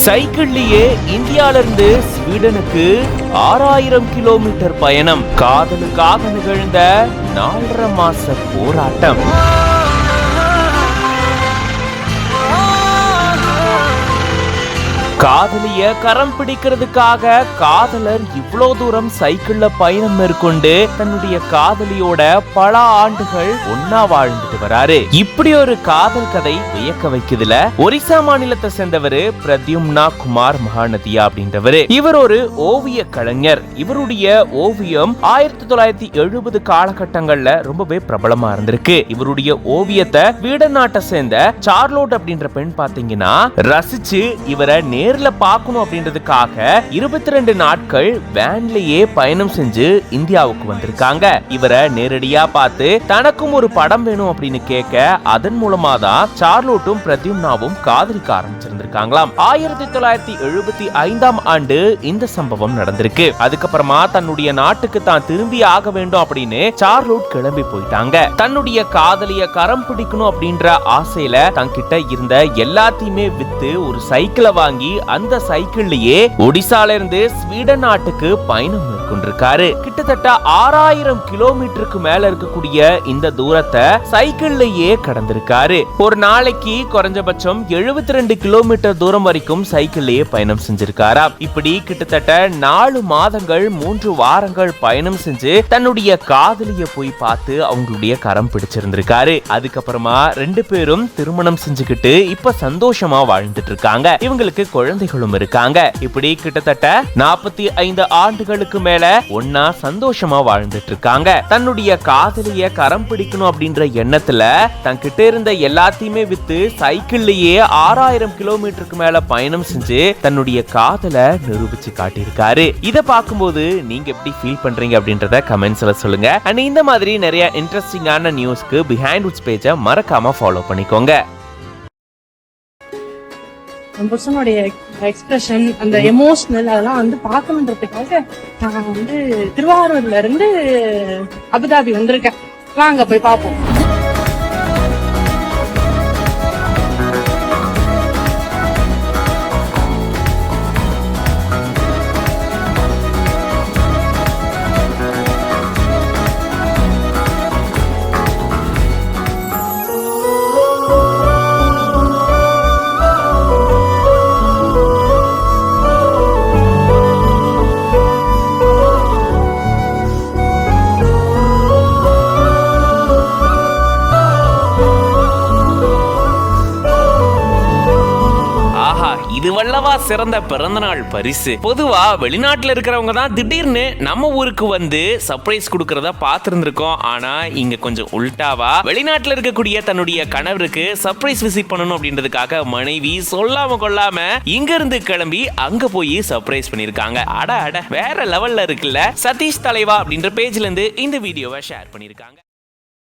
சைக்கிள்லயே இந்தியால இருந்து ஸ்வீடனுக்கு 6000 கிலோமீட்டர் பயணம். காதலுக்காக நிகழ்ந்த 4.5 மாச போராட்டம். காதலிய கரம் பிடிக்கிறதுக்காக காதலர் இவ்வளோ தூரம் சைக்கிள்ல பயணம் மேற்கொண்டு தன்னுடைய காதலியோட பல ஆண்டுகள் ஒன்னா வாழ்ந்துட்டு வராரு. இப்படி ஒரு காதல் கதை வியக்க வைக்குதுல. ஒரிசா மாநிலத்தை சேர்ந்தவரு பிரத்யும்னா குமார் மகாநதியா அப்படின்றவரு. இவர் ஒரு ஓவிய கலைஞர். இவருடைய ஓவியம் 1970 காலகட்டங்கள்ல ரொம்பவே பிரபலமா இருந்திருக்கு. இவருடைய ஓவியத்தை வீடன் நாட்டை சேர்ந்த சார்லோட் அப்படின்ற பெண் பாத்தீங்கன்னா ரசிச்சு இவரை நேர்ல பார்க்கணும் அப்படின்றதுக்காக 22 நாட்கள் வேன்லயே பயணம் செஞ்சு இந்தியாவுக்கு வந்திருக்காங்க. இவரை நேரடியா பார்த்து தனக்கும் ஒரு படம் வேணும் அப்படின்னு கேட்க அதன் மூலமா தான் சார்லோட்டும் பிரத்யும்னாவும் காதலிக்க ஆரம்பிச்சிருந்திருக்காங்களாம். 1975ஆம் ஆண்டு இந்த சம்பவம் நடந்திருக்கு. அதுக்கப்புறமா தன்னுடைய நாட்டுக்கு தான் திரும்பி ஆக வேண்டும் அப்படின்னு சார்லோட் கிளம்பி போயிட்டாங்க. தன்னுடைய காதலிய கரம் பிடிக்கணும் அப்படின்ற ஆசையில தன்கிட்ட இருந்த எல்லாத்தையுமே வித்து ஒரு சைக்கிளை வாங்கி அந்த சைக்கிள்லயே ஒடிசால இருந்து ஸ்வீடன் நாட்டுக்கு பயணம் மேற்கொண்டிருக்காரு. கிட்டத்தட்ட 6000 கிலோமீட்டருக்கு மேல இருக்கக்கூடிய இந்த தூரத்தை சைக்கிள்லயே கடந்திருக்காரு. ஒரு நாளைக்கு குறைஞ்சபட்சம் 72 கிலோமீட்டர் தூரம் வரைக்கும் சைக்கிள்லயே பயணம் செஞ்சிருக்காரா. இப்படி கிட்டத்தட்ட 4 மாதங்கள் 3 வாரங்கள் பயணம் செஞ்சு தன்னுடைய காதலிய போய் பார்த்து அவங்களுடைய கரம் பிடிச்சிருந்திருக்காரு. அதுக்கப்புறமா 2 பேரும் திருமணம் செஞ்சுக்கிட்டு இப்ப சந்தோஷமா வாழ்ந்துட்டு இருக்காங்க. இவங்களுக்கு குழந்தைகளும் இருக்காங்க. இப்படி கிட்டத்தட்ட 45 ஆண்டுகளுக்கு மேல ஒன்னா சந்தோஷமா வாழ்ந்துட்டு இருக்காங்க. தன்னுடைய காதலிய கரம் பிடிக்கணும் அப்படின்ற எண்ணத்துல தன்கிட்ட இருந்த எல்லாத்தையுமே வித்து சைக்கிள்லயே 6000 கிலோமீட்டருக்கு மேல பயணம் செஞ்சு தன்னுடைய காதலை நிரூபிச்சு காட்டியிருக்காரு. இத பார்க்கும்போது நீங்க எப்படி ஃபீல் பண்றீங்க அப்படின்றத கமெண்ட்ஸ்ல சொல்லுங்க. அண்ட் இந்த மாதிரி நிறைய இன்ட்ரெஸ்டிங்கான நியூஸ்க்கு பிஹைண்ட் வுட்ஸ் பேஜை மறக்காம ஃபாலோ பண்ணிக்கோங்க. புருஷனுடைய எக்ஸ்பிரஷன், அந்த எமோஷனல் அதெல்லாம் வந்து பார்க்கணுன்றதுக்காக நான் வந்து திருவாரூர்ல இருந்து அபுதாபி வந்திருக்கேன். வாங்க போய் பார்ப்போம். இது வல்லவா சிறந்த பிறந்தநாள் பரிசு. பொதுவா வெளிநாட்டுல இருக்கிறவங்க தான் திடீர்னு நம்ம ஊருக்கு வந்து சர்ப்ரைஸ் கொடுக்கறத பார்த்திருந்திருக்கோம். ஆனா இங்க கொஞ்சம் உல்டாவா வெளிநாட்டுல இருக்கக்கூடிய தன்னுடைய கணவருக்கு சர்ப்ரைஸ் விசிட் பண்ணணும் அப்படின்றதுக்காக மனைவி சொல்லாம கொள்ளாம இங்க இருந்து கிளம்பி அங்க போய் சர்ப்ரைஸ் பண்ணிருக்காங்க. அட வேற லெவல்ல இருக்குல்ல. சதீஷ் தலைவா அப்படின்ற பேஜ்ல இருந்து இந்த வீடியோவை ஷேர் பண்ணிருக்காங்க.